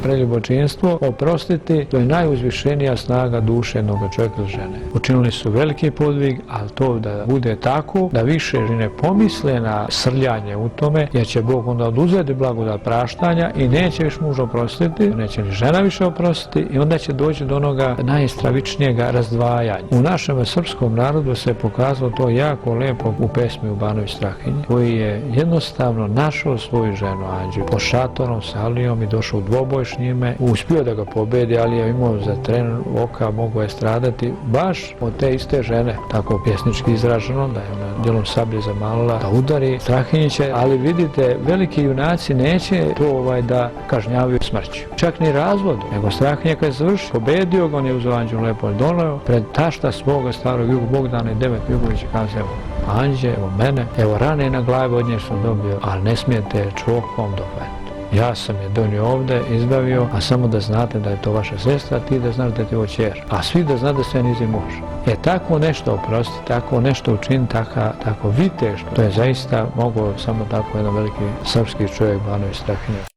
preljubočinstvo, oprostiti, to je najuzvišenija snaga duše jednog čovjeka ili žene. Učinili su veliki podvig, ali to da bude tako, da više ne pomisle na srljanje u tome, jer će Bog onda oduzeti blagodat praštanja i neće više muž oprostiti, neće ni žena više oprostiti i onda će doći do onoga najstravičnijega razdvajanja. U našem srpskom narodu se pokazalo to jako lijepo u pesmi u Banović Strahinji, koji je jednostavno našao svoju ženu Anđu pod šatorom sa Alijom i došao u dvoboj s njime, uspio da ga pobedi, ali je imao za tren oka, mogao je stradati baš od te iste žene, tako pjesnički izraženo, da je ona djelom sablje zamalila da udari Strahinjiće, ali vidite, veliki junaci neće to da kažnjavaju smrću. Čak ni razvod, nego Strahinja kad je završio, pobedio ga, on je uzeo Anđu lepo doneo pred tašta svoga starog Jug Bogdana i Demet Jugovića, kaže, evo Anđe, evo mene, evo rane na glavi od nje sam dobio, ali ne smijete čvokom dohvatiti. Ja sam je donio ovdje, izbavio, a samo da znate da je to vaša sestra, ti da znaš da ti je ovo ćer. A svi da znate da se nizi muž. Tako nešto oprostiti, tako nešto učiniti, tako vitešno, to je zaista mogao samo tako jedan veliki srpski čovjek Banović Strahinja.